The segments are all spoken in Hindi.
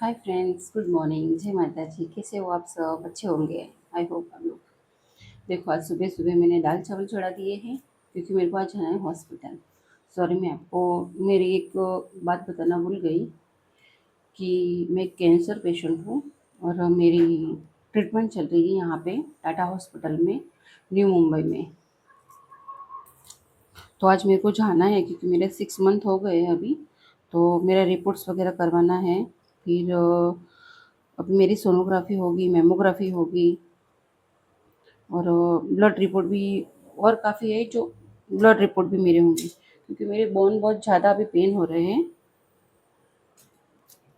Hi friends, good morning. जय माता जी। कैसे हो आप सब? अच्छे होंगे, आई होप आप लोग। देखो, आज सुबह सुबह मैंने दाल चावल चढ़ा दिए हैं क्योंकि मेरे को आज जाना है हॉस्पिटल। सॉरी, मैं आपको मेरी एक बात बताना भूल गई कि मैं कैंसर पेशेंट हूँ और मेरी ट्रीटमेंट चल रही है यहाँ पे टाटा हॉस्पिटल में, न्यू मुंबई में। तो आज मेरे को जाना है क्योंकि मेरे 6 मंथ हो गए हैं अभी। तो मेरा रिपोर्ट्स वगैरह करवाना है। फिर अभी मेरी सोनोग्राफी होगी, मेमोग्राफी होगी और ब्लड रिपोर्ट भी। और काफ़ी है जो ब्लड रिपोर्ट भी मेरे होंगे क्योंकि मेरे बोन बहुत ज़्यादा अभी पेन हो रहे हैं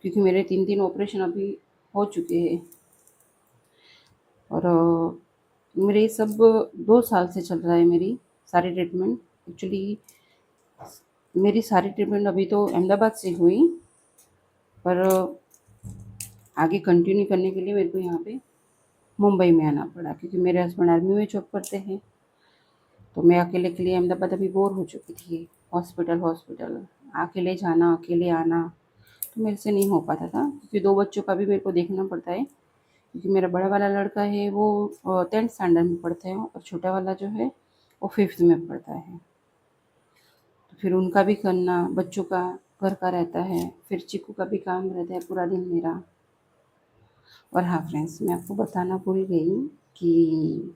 क्योंकि मेरे 3 ऑपरेशन अभी हो चुके हैं। और मेरे ये सब 2 साल से चल रहा है मेरी सारी ट्रीटमेंट। एक्चुअली मेरी सारी ट्रीटमेंट अभी तो अहमदाबाद से हुई, पर आगे कंटिन्यू करने के लिए मेरे को यहाँ पे मुंबई में आना पड़ा क्योंकि मेरे हस्बैंड आर्मी में जॉब करते हैं। तो मैं अकेले के लिए अहमदाबाद अभी बोर हो चुकी थी। हॉस्पिटल हॉस्पिटल अकेले जाना अकेले आना तो मेरे से नहीं हो पाता था क्योंकि 2 बच्चों का भी मेरे को देखना पड़ता है क्योंकि मेरा बड़ा वाला लड़का है वो 10th स्टैंडर्ड में पढ़ता है और छोटा वाला जो है वो 5th में पढ़ता है। तो फिर उनका भी करना, बच्चों का, घर का रहता है, फिर चीकू का भी काम रहता है पूरा दिन मेरा। और हाँ फ्रेंड्स, मैं आपको बताना भूल गई कि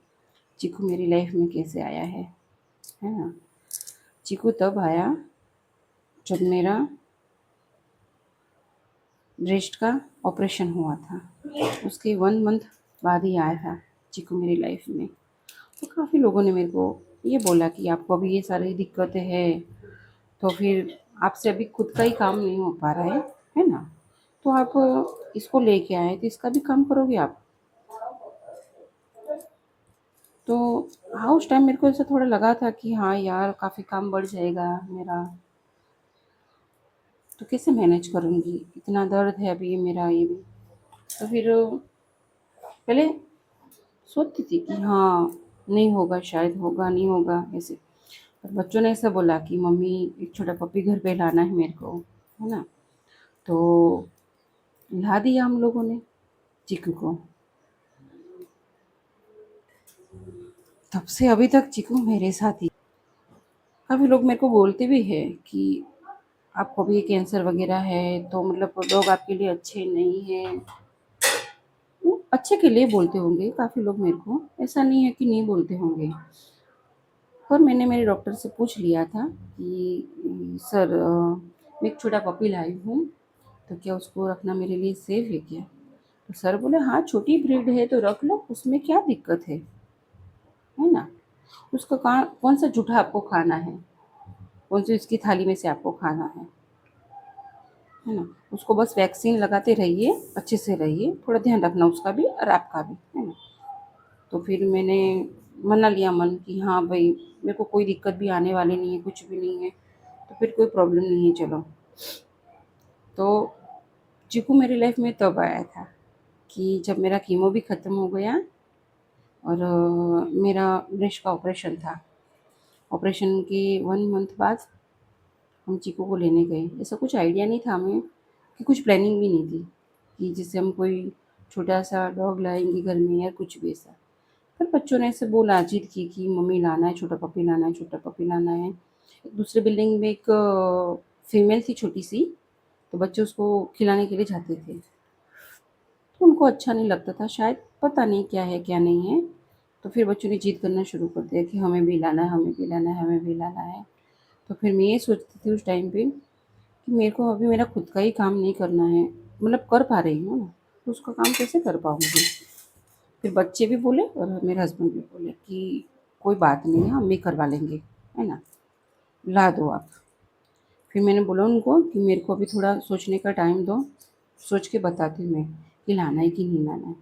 चीकू मेरी लाइफ में कैसे आया है ना। चीकू तब आया जब मेरा ब्रेस्ट का ऑपरेशन हुआ था। उसके 1 मंथ बाद ही आया था चीकू मेरी लाइफ में। तो काफ़ी लोगों ने मेरे को ये बोला कि आपको अभी ये सारी दिक्कतें हैं तो फिर आपसे अभी खुद का ही काम नहीं हो पा रहा है ना। तो आप इसको लेके आए तो इसका भी काम करोगे आप। तो हाँ, उस टाइम मेरे को ऐसा थोड़ा लगा था कि हाँ यार, काफ़ी काम बढ़ जाएगा मेरा, तो कैसे मैनेज करूँगी, इतना दर्द है अभी मेरा ये भी। तो फिर पहले सोचती थी कि हाँ, नहीं होगा, शायद होगा, नहीं होगा ऐसे। पर बच्चों ने ऐसा बोला कि मम्मी एक छोटा पपी घर पे लाना है मेरे को, है ना। तो ला दिया हम लोगों ने चीकू को। तब से अभी तक चीकू मेरे साथ ही। काफ़ी लोग मेरे को बोलते भी हैं कि आपको भी कैंसर वगैरह है तो मतलब डॉग आपके लिए अच्छे नहीं है। वो अच्छे के लिए बोलते होंगे काफ़ी लोग मेरे को, ऐसा नहीं है कि नहीं बोलते होंगे। पर मैंने मेरे डॉक्टर से पूछ लिया था कि सर, मैं एक छोटा पपी लाई हूँ तो क्या उसको रखना मेरे लिए सेफ है क्या? तो सर बोले हाँ, छोटी ब्रीड है तो रख लो, उसमें क्या दिक्कत है ना। उसका कौन सा जूठा आपको खाना है, कौन सी उसकी थाली में से आपको खाना है ना। उसको बस वैक्सीन लगाते रहिए, अच्छे से रहिए, थोड़ा ध्यान रखना उसका भी और आपका भी, है ना। तो फिर मैंने मना लिया मन कि हाँ भाई, मेरे को कोई दिक्कत भी आने वाली नहीं है, कुछ भी नहीं है, तो फिर कोई प्रॉब्लम नहीं है, चलो। तो चीकू मेरी लाइफ में तब आया था कि जब मेरा कीमो भी ख़त्म हो गया और मेरा ब्रेस्ट का ऑपरेशन था। ऑपरेशन के 1 मंथ बाद हम चीकू को लेने गए। ऐसा कुछ आइडिया नहीं था हमें, कि कुछ प्लानिंग भी नहीं थी कि जैसे हम कोई छोटा सा डॉग लाएंगे घर में या कुछ भी ऐसा। पर बच्चों ने ऐसे बोला, जिद की कि मम्मी लाना है, छोटा पपी लाना है, छोटा पपी लाना है। दूसरे बिल्डिंग में एक फीमेल थी छोटी सी, तो बच्चे उसको खिलाने के लिए जाते थे। तो उनको अच्छा नहीं लगता था शायद, पता नहीं क्या है क्या नहीं है। तो फिर बच्चों ने जिद करना शुरू कर दिया कि हमें भी लाना है, हमें भी लाना है, हमें भी लाना है। तो फिर मैं ये सोचती थी उस टाइम पे कि मेरे को अभी मेरा खुद का ही काम नहीं करना है, मतलब कर पा रही हूँ ना, तो उसका काम कैसे कर पाऊँगी। फिर बच्चे भी बोले और मेरे हस्बैंड भी बोले कि कोई बात नहीं है, हम भी करवा लेंगे, है ना, ला दो आप। फिर मैंने बोला उनको कि मेरे को अभी थोड़ा सोचने का टाइम दो, सोच के बताती हूँ मैं कि लाना है कि नहीं लाना है।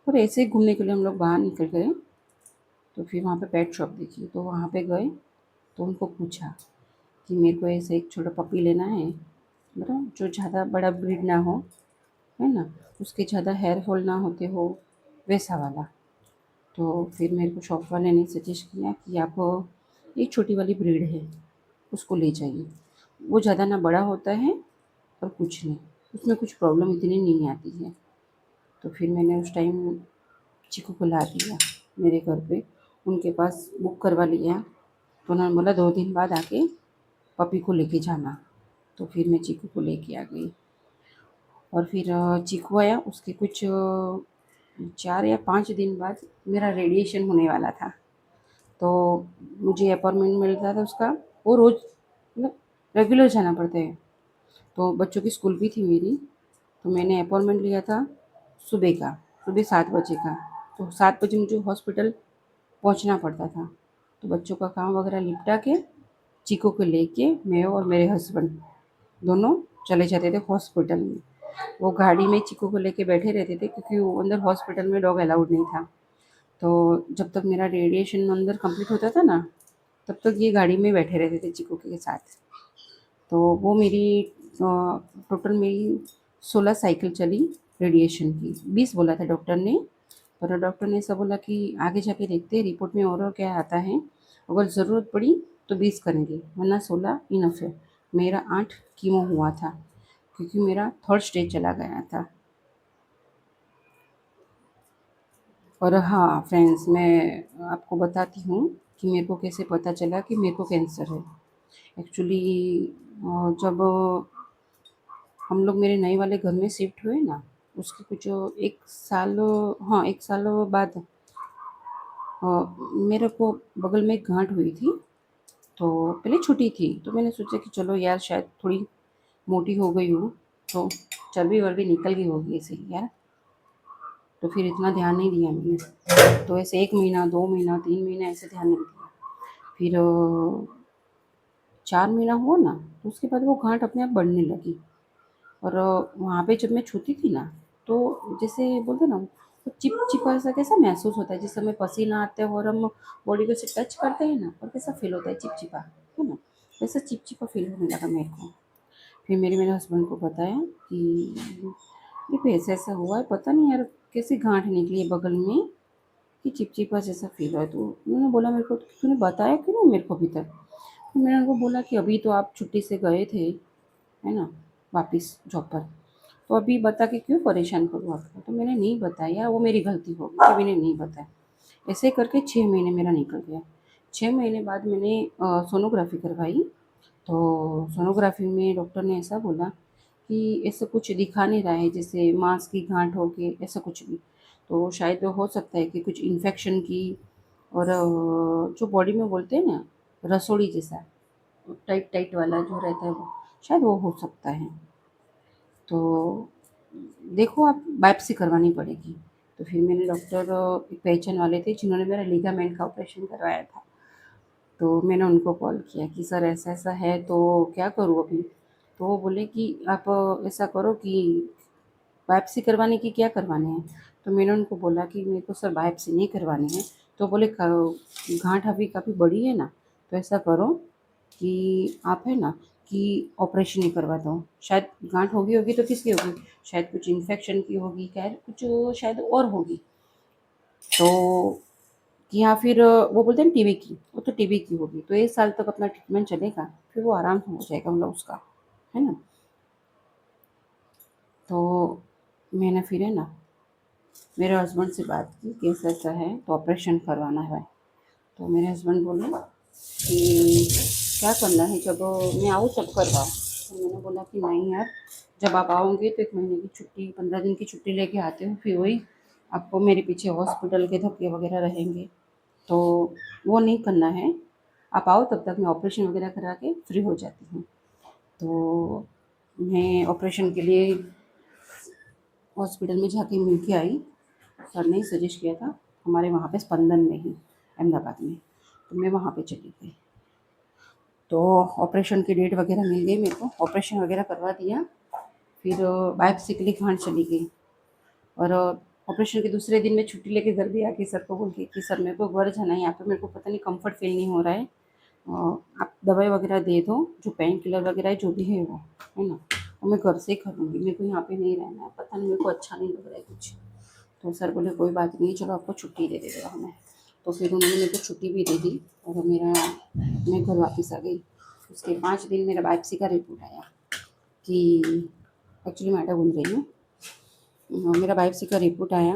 और ऐसे ही घूमने के लिए हम लोग बाहर निकल गए। तो फिर वहाँ पे पेट शॉप देखी, तो वहाँ पे गए, तो उनको पूछा कि मेरे को ऐसे एक छोटा पपी लेना है, मतलब जो ज़्यादा बड़ा ब्रीड ना हो, है ना, उसके ज़्यादा हेयर फॉल ना होते हो, वैसा वाला। तो फिर मेरे को शॉप वाले ने सजेस्ट किया कि आप एक छोटी वाली ब्रीड है उसको ले जाइए, वो ज़्यादा ना बड़ा होता है और कुछ नहीं। उसमें कुछ प्रॉब्लम इतनी नहीं आती है। तो फिर मैंने उस टाइम चीकू को ला दिया मेरे घर पे, उनके पास बुक करवा लिया। तो उन्होंने बोला 2 दिन बाद आके पपी को लेके जाना। तो फिर मैं चीकू को लेके आ गई और फिर चीकू आया, उसके कुछ 4 या 5 दिन बाद मेरा रेडिएशन होने वाला था। तो मुझे अपॉइंटमेंट मिलता था उसका, वो रोज़ मतलब रेगुलर जाना पड़ता है। तो बच्चों की स्कूल भी थी मेरी, तो मैंने अपॉइंटमेंट लिया था सुबह का, सुबह 7 बजे का। तो 7 बजे मुझे हॉस्पिटल पहुंचना पड़ता था। तो बच्चों का काम वगैरह निपटा के चीकू को लेके मैं और मेरे हस्बैंड दोनों चले जाते थे हॉस्पिटल में। वो गाड़ी में चीकू को लेके बैठे रहते थे क्योंकि वो अंदर हॉस्पिटल में डॉग अलाउड नहीं था। तो जब तक मेरा रेडिएशन अंदर कंप्लीट होता था ना, तब तक ये गाड़ी में बैठे रहते थे चीकू के साथ। तो वो मेरी टोटल मेरी 16 साइकिल चली रेडिएशन की। 20 बोला था डॉक्टर ने, पर डॉक्टर ने ऐसा बोला कि आगे जाके देखते हैं रिपोर्ट में और क्या आता है, अगर ज़रूरत पड़ी तो 20 करेंगे, वरना 16 इनफ है। मेरा 8 कीमो हुआ था क्योंकि मेरा 3rd स्टेज चला गया था। और हाँ फ्रेंड्स, मैं आपको बताती हूँ कि मेरे को कैसे पता चला कि मेरे को कैंसर है। एक्चुअली जब हम लोग मेरे नए वाले घर में शिफ्ट हुए ना, उसके कुछ 1 साल, हाँ 1 साल बाद मेरे को बगल में एक गांठ हुई थी। तो पहले छोटी थी, तो मैंने सोचा कि चलो यार शायद थोड़ी मोटी हो गई हूँ, तो चर्बी वर्बी निकल गई होगी ऐसे ही यार। तो फिर इतना ध्यान नहीं दिया मैंने। तो ऐसे 1 महीना, 2 महीना, 3 महीना ऐसे ध्यान नहीं दिया। फिर 4 महीना हुआ ना, तो उसके बाद वो गांठ अपने आप बढ़ने लगी। और वहाँ पे जब मैं छूती थी ना, तो जैसे बोलते ना, तो चिपचिपा सा कैसा महसूस होता है, जिस समय पसीना आता है और हम बॉडी को से टच करते हैं ना, और कैसा फील होता है चिपचिपा, है ना, वैसा चिपचिपा फील होने लगा मेरे को। फिर मेरे हस्बैंड को बताया कि ये ऐसा ऐसा हुआ है, पता नहीं यार कैसी गांठ निकली है बगल में कि चिपचिपा जैसा फील हुआ है। तो उन्होंने बोला मेरे को, तूने बताया क्यों नहीं मेरे को अभी तक? तो मैंने उनको बोला कि अभी तो आप छुट्टी से गए थे, है ना, वापस जॉब पर, तो अभी बता के क्यों परेशान करूँ आपको? तो मैंने नहीं बताया, वो मेरी गलती हो गई कि मैंने नहीं बताया। ऐसे करके 6 महीने मेरा निकल गया। 6 महीने बाद मैंने सोनोग्राफी करवाई। तो सोनोग्राफी में डॉक्टर ने ऐसा बोला कि ऐसा कुछ दिखा नहीं रहा है जैसे मांस की गांठ हो के, ऐसा कुछ भी। तो शायद हो सकता है कि कुछ इन्फेक्शन की, और जो बॉडी में बोलते हैं ना रसोड़ी जैसा टाइट टाइट वाला जो रहता है, वो शायद वो हो सकता है। तो देखो आप बायोप्सी करवानी पड़ेगी। तो फिर मैंने डॉक्टर एक पहचान वाले थे जिन्होंने मेरा लिगामेंट का ऑपरेशन करवाया था। तो मैंने उनको कॉल किया कि सर ऐसा ऐसा है तो क्या करूँ अभी? तो वो बोले कि आप ऐसा करो कि बायोप्सी करवाने की, क्या करवाने हैं? तो मैंने उनको बोला कि मेरे को सर बायोप्सी नहीं करवानी है। तो बोले गांठ अभी काफ़ी बड़ी है ना, तो ऐसा करो कि आप है ना कि ऑपरेशन ही करवा दो। शायद गांठ होगी तो किसकी होगी? शायद कुछ इन्फेक्शन की होगी, क्या कुछ शायद और होगी। तो कि या फिर वो बोलते हैं टीबी की, वो तो टीबी की होगी, तो 1 साल तक अपना ट्रीटमेंट चलेगा, फिर वो आराम से हो जाएगा मतलब उसका, है ना। तो मैंने फिर है ना मेरे हस्बैंड से बात की कि ऐसा ऐसा है तो ऑपरेशन करवाना है। तो मेरे हस्बैंड बोले कि क्या करना है, जब मैं आऊँ तब करवाओ। तो मैंने बोला कि नहीं यार, जब आप आओगे तो 1 महीने की छुट्टी, 15 दिन की छुट्टी लेके आते हो, फिर वही आपको मेरे पीछे हॉस्पिटल के धक्के वगैरह रहेंगे, तो वो नहीं करना है। आप आओ तब तक मैं ऑपरेशन वगैरह करा के फ्री हो जाती हूँ। तो मैं ऑपरेशन के लिए हॉस्पिटल में जाके मिल के आई। सर ने ही सजेस्ट किया था, हमारे वहाँ पे स्पंदन में ही, अहमदाबाद में। तो मैं वहाँ पे चली गई। तो ऑपरेशन की डेट वगैरह मिल गई मेरे को, ऑपरेशन वगैरह करवा दिया। फिर बायोप्सी के लिए घर चली गई। और ऑपरेशन के दूसरे दिन मैं छुट्टी लेके घर भी आ गई सर को बोल के कि सर मेरे को घर जाना है, यहाँ पे मेरे को पता नहीं कंफर्ट फील नहीं हो रहा है, आप दवाई वगैरह दे दो, जो पेन किलर वगैरह है जो भी है वो, है ना, और मैं घर से ही करूँगी, मेरे को यहाँ पे नहीं रहना है, पता नहीं मेरे को अच्छा नहीं लग रहा है कुछ। तो सर बोले कोई बात नहीं, चलो आपको छुट्टी दे देगा हमें। तो फिर उन्होंने मेरे को छुट्टी भी दे दी और मैं घर वापस आ गई। उसके 5 दिन मेरा बायोप्सी का रिपोर्ट आया कि एक्चुअली मैं आटा गूँध रही हूँ। मेरा बायोप्सी का रिपोर्ट आया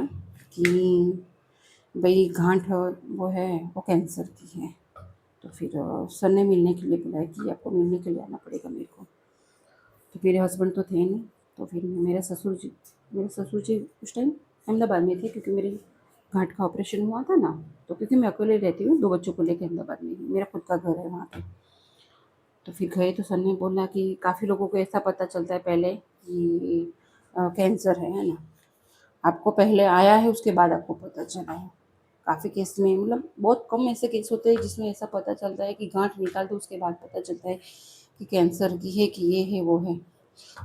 कि भाई गांठ वो है, वो कैंसर की है। तो फिर सर ने मिलने के लिए बुलाया कि आपको मिलने के लिए आना पड़ेगा मेरे को। तो मेरे हस्बैंड तो थे नहीं, तो फिर मेरे ससुर जी उस टाइम अहमदाबाद में थे, क्योंकि मेरी गांठ का ऑपरेशन हुआ था ना। तो क्योंकि मैं अकेले रहती हूँ 2 बच्चों को लेके अहमदाबाद में ही, मेरा खुद का घर है वहाँ पे। तो फिर गए तो सर ने बोला कि काफ़ी लोगों को ऐसा पता चलता है पहले कि कैंसर है ना। आपको पहले आया है, उसके बाद आपको पता चला है। काफ़ी केस में, मतलब बहुत कम ऐसे केस होते हैं जिसमें ऐसा पता चलता है कि गांठ निकाल दो उसके बाद पता चलता है कि कैंसर की है, कि ये है वो है।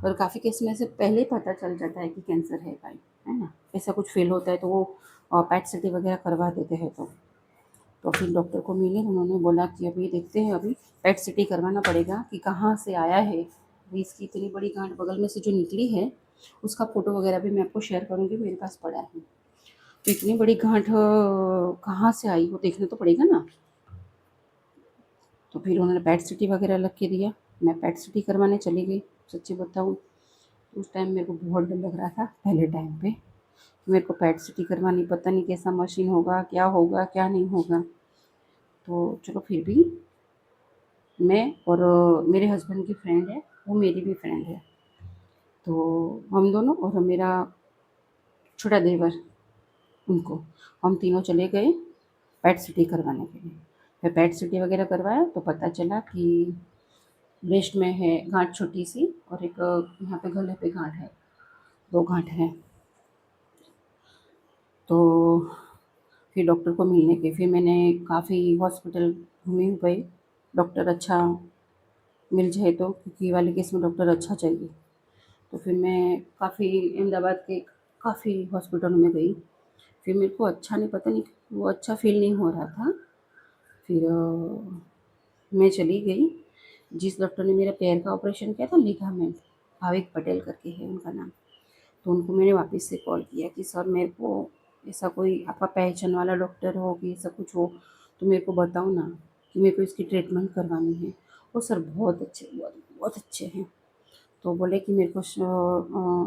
और काफ़ी केस में से पहले ही पता चल जाता है कि कैंसर है भाई, है ना। ऐसा कुछ फील होता है तो वो पैट सिटी वगैरह करवा देते हैं। तो फिर डॉक्टर को मिले, उन्होंने बोला कि अभी देखते हैं, अभी पेट सिटी करवाना पड़ेगा कि कहाँ से आया है। अभी इसकी इतनी बड़ी गांठ बगल में से जो निकली है, उसका फ़ोटो वगैरह भी मैं आपको शेयर करूँगी, मेरे पास पड़ा है। तो इतनी बड़ी गांठ कहाँ से आई वो देखना तो पड़ेगा ना। तो फिर उन्होंने पेट सिटी वगैरह लग के दिया। मैं पेट सिटी करवाने चली गई। सच्ची बताऊँ, उस टाइम मेरे को बहुत डर लग रहा था पहले टाइम पे। मेरे को पेट सिटी करवानी, पता नहीं कैसा मशीन होगा क्या नहीं होगा। तो चलो फिर भी मैं और मेरे हस्बैंड की फ्रेंड है, वो मेरी भी फ्रेंड है। तो हम दोनों और मेरा छोटा देवर, उनको हम तीनों चले गए पेट सिटी करवाने के लिए। फिर पेट सिटी वगैरह करवाया तो पता चला कि ब्रेस्ट में है गांठ छोटी सी, और एक यहाँ पे गले पे गांठ है, 2 गांठ है। तो फिर डॉक्टर को मिलने के फिर मैंने काफ़ी हॉस्पिटल घूमी गई। डॉक्टर अच्छा मिल जाए तो, क्योंकि ये वाले केस में डॉक्टर अच्छा चाहिए। तो फिर मैं काफ़ी अहमदाबाद के काफ़ी हॉस्पिटलों में गई। फिर मेरे को अच्छा नहीं, पता नहीं वो अच्छा फ़ील नहीं हो रहा था। फिर मैं चली गई, जिस डॉक्टर ने मेरा पैर का ऑपरेशन किया था, लिगामेंट, भाविक पटेल करके है उनका नाम। तो उनको मैंने वापस से कॉल किया कि सर मेरे को ऐसा कोई आपका पहचान वाला डॉक्टर हो कि ऐसा कुछ हो तो मेरे को बताओ ना, कि मेरे को इसकी ट्रीटमेंट करवानी है। वो सर बहुत अच्छे, बहुत अच्छे हैं। तो बोले कि मेरे को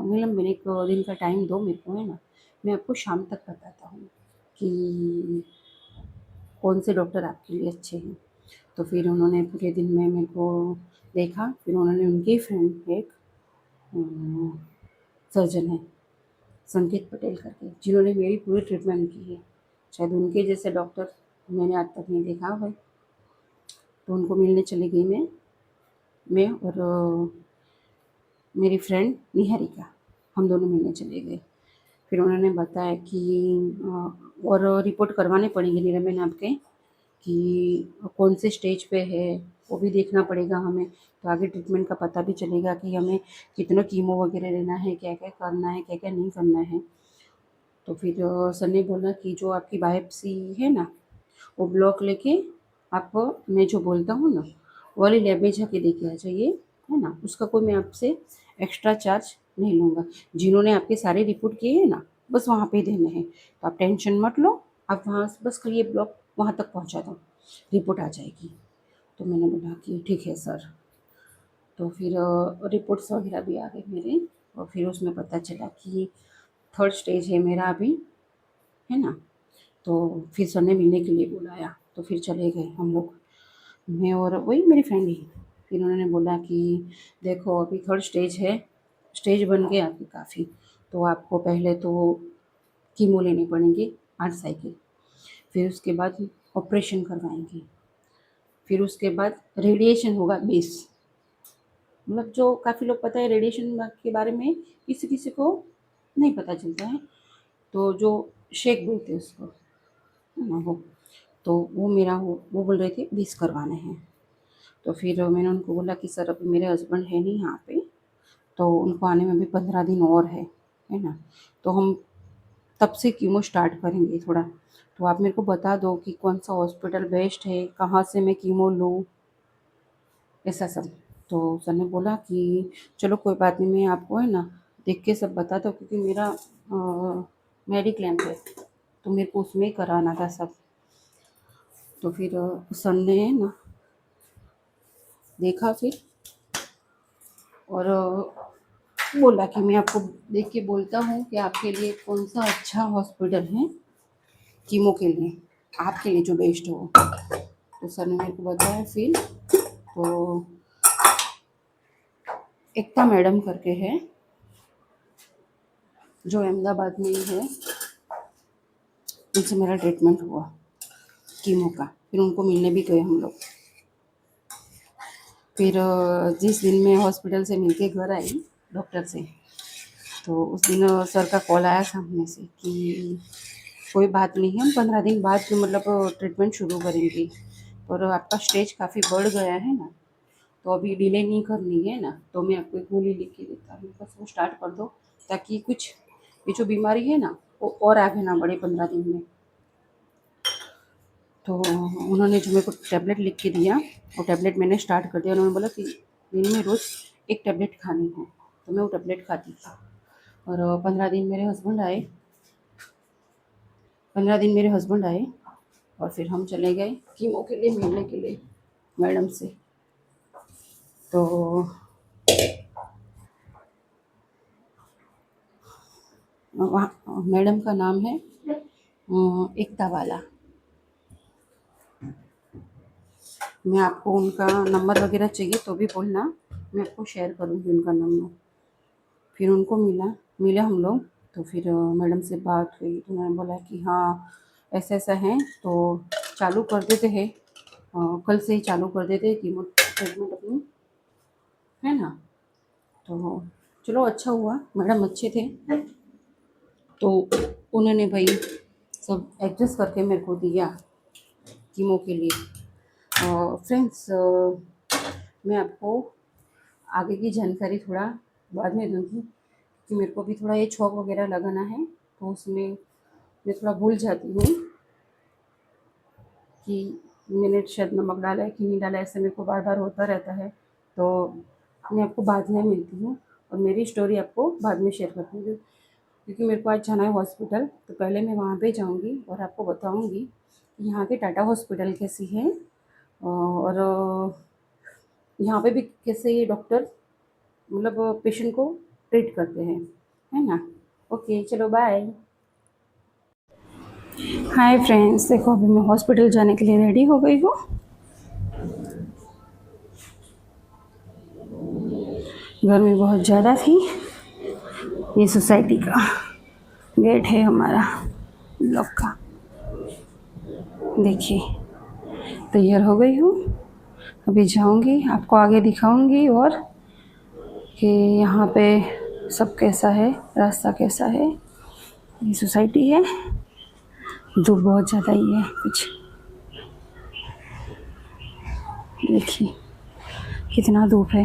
नीलम, मैंने 1 दिन का टाइम दो मेरे को, है ना, मैं आपको शाम तक बताता हूँ कि कौन से डॉक्टर आपके लिए अच्छे हैं। तो फिर उन्होंने पूरे दिन में मेरे को देखा। फिर उन्होंने, उनकी फ्रेंड एक सर्जन है संकेत पटेल करके, जिन्होंने मेरी पूरी ट्रीटमेंट की है। शायद उनके जैसे डॉक्टर मैंने आज तक नहीं देखा भाई। तो उनको मिलने चली गई मैं और मेरी फ्रेंड निहारिका, हम दोनों मिलने चले गए। फिर उन्होंने बताया कि और रिपोर्ट करवाने पड़ेंगे निरंजन आपके, कि कौन से स्टेज पे है, वो भी देखना पड़ेगा हमें। तो आगे ट्रीटमेंट का पता भी चलेगा कि हमें कितना कीमो वगैरह लेना है, क्या क्या करना है, क्या क्या नहीं करना है। तो फिर सर ने बोला कि जो आपकी बायोप्सी है ना, वो ब्लॉक लेके आप, मैं जो बोलता हूँ ना, वो वाली लैब में जाके दे के आ जाइए, है ना। उसका कोई मैं आपसे एक्स्ट्रा चार्ज नहीं लूँगा। जिन्होंने आपके सारे रिपोर्ट किए हैं ना, बस वहाँ पे देने हैं। तो आप टेंशन मत लो, आप वहाँ से बस खाली ये ब्लॉक वहाँ तक पहुँचा दो, रिपोर्ट आ जाएगी। तो मैंने बोला कि ठीक है सर। तो फिर रिपोर्ट्स वगैरह भी आ गए मेरे, और फिर उसमें पता चला कि 3rd स्टेज है मेरा अभी, है ना। तो फिर सर ने मिलने के लिए बुलाया, तो फिर चले गए हम लोग, मैं और वही मेरी फ्रेंड ही। फिर उन्होंने बोला कि देखो अभी 3rd स्टेज है, स्टेज बन गया आपकी काफ़ी, तो आपको पहले तो कीमो लेनी पड़ेंगी 8 साइकिल, फिर उसके बाद ऑपरेशन करवाएंगे, फिर उसके बाद रेडिएशन होगा 20। मतलब जो काफ़ी लोग, पता है रेडिएशन के बारे में किसी किसी को नहीं पता चलता है। तो जो शेक बोलते हैं उसको, है ना वो, तो वो मेरा वो बोल रहे थे 20 करवाने हैं। तो फिर मैंने उनको बोला कि सर अभी मेरे हस्बैंड है नहीं यहाँ पे, तो उनको आने में भी 15 दिन और है ना। तो हम तब से कीमो स्टार्ट करेंगे थोड़ा। तो आप मेरे को बता दो कि कौन सा हॉस्पिटल बेस्ट है, कहाँ से मैं कीमो लूँ, ऐसा सब। तो सर ने बोला कि चलो कोई बात नहीं, मैं आपको, है ना, देख के सब बता दो, क्योंकि मेरा मेडिक्लेम है, तो मेरे को उसमें ही कराना था सब। तो फिर सर ने, है ना, देखा फिर, और बोला कि मैं आपको देख के बोलता हूँ कि आपके लिए कौन सा अच्छा हॉस्पिटल है कीमो के लिए, आपके लिए जो बेस्ट हो। तो सर ने मेरे को बताया फिर, तो एकता मैडम करके है जो अहमदाबाद में ही है, उनसे मेरा ट्रीटमेंट हुआ कीमो का। फिर उनको मिलने भी गए हम लोग। फिर जिस दिन मैं हॉस्पिटल से मिलके घर आई डॉक्टर से, तो उस दिन सर का कॉल आया सामने से कि कोई बात नहीं है, हम 15 दिन बाद मतलब ट्रीटमेंट शुरू करेंगे, और आपका स्टेज काफ़ी बढ़ गया है ना, तो अभी डिले नहीं करनी है ना, तो मैं आपको एक गोली लिख के देता हूँ, बस वो स्टार्ट कर दो, ताकि कुछ ये जो बीमारी है ना वो और आगे ना बढ़े 15 दिन में। तो उन्होंने जो मेरे को टैबलेट लिख के दिया, वो टैबलेट मैंने स्टार्ट कर दिया। उन्होंने बोला कि दिन में रोज़ एक टैबलेट खानी है, तो मैं वो टैबलेट खाती थी। और 15 दिन मेरे हस्बैंड आए, 15 दिन मेरे हस्बैंड आए, और फिर हम चले गए कीमो के लिए मिलने के लिए मैडम से। तो वहाँ मैडम का नाम है एकता वाला। मैं आपको उनका नंबर वगैरह चाहिए तो भी बोलना, मैं आपको शेयर करूँगी उनका नंबर। फिर उनको मिले हम लोग। तो फिर मैडम से बात हुई, तो उन्होंने बोला कि हाँ ऐसा ऐसा है, तो चालू कर देते हैं, कल से ही चालू कर देते हैं कीमो ट्रीटमेंट अपनी, है ना। तो चलो अच्छा हुआ, मैडम अच्छे थे, तो उन्होंने भाई सब एडजस्ट करके मेरे को दिया कीमो के लिए। फ्रेंड्स, मैं आपको आगे की जानकारी थोड़ा बाद में दूँगी, कि मेरे को भी थोड़ा ये छौंक वगैरह लगाना है, तो उसमें मैं थोड़ा भूल जाती हूँ कि मैंने शायद नमक डाला है कि नहीं डाला है, ऐसे मेरे को बार बार होता रहता है। तो मैं आपको बाद में मिलती हूँ, और मेरी स्टोरी आपको बाद में शेयर करती हूँ, क्योंकि मेरे को आज जाना है हॉस्पिटल। तो पहले मैं वहाँ पे जाऊँगी और आपको बताऊँगी कि यहाँ के टाटा हॉस्पिटल कैसी है, और यहाँ पे भी कैसे ये डॉक्टर मतलब पेशेंट को ट्रीट करते हैं, है ना। ओके चलो बाय। हाय फ्रेंड्स, देखो अभी मैं हॉस्पिटल जाने के लिए रेडी हो गई हूँ। गर्मी बहुत ज़्यादा थी। ये सोसाइटी का गेट है हमारा ब्लॉक का। देखिए तैयार हो गई हूँ, अभी जाऊँगी, आपको आगे दिखाऊँगी और कि यहाँ पे सब कैसा है, रास्ता कैसा है। ये सोसाइटी है, धूप बहुत ज़्यादा ही है कुछ, देखिए कितना धूप है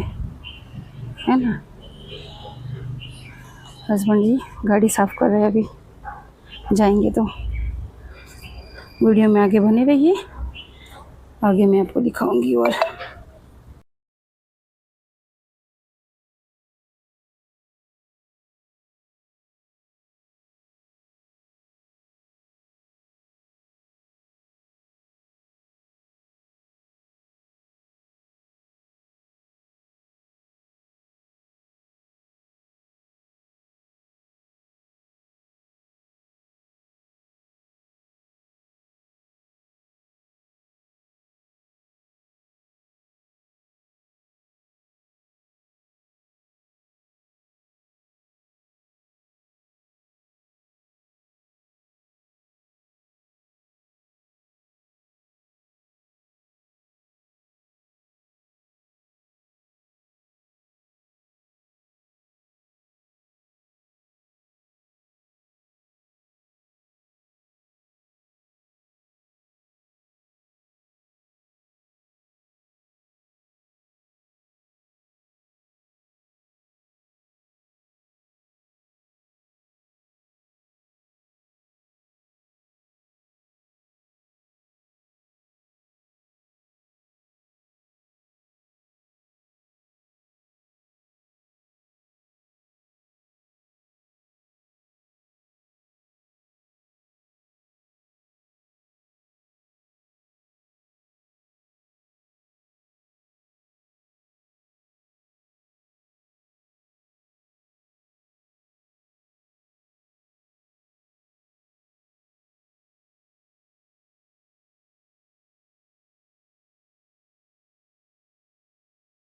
ना। हस्बैंड जी गाड़ी साफ़ कर रहे हैं, अभी जाएंगे। तो वीडियो में आगे बने रहिए, आगे मैं आपको दिखाऊंगी और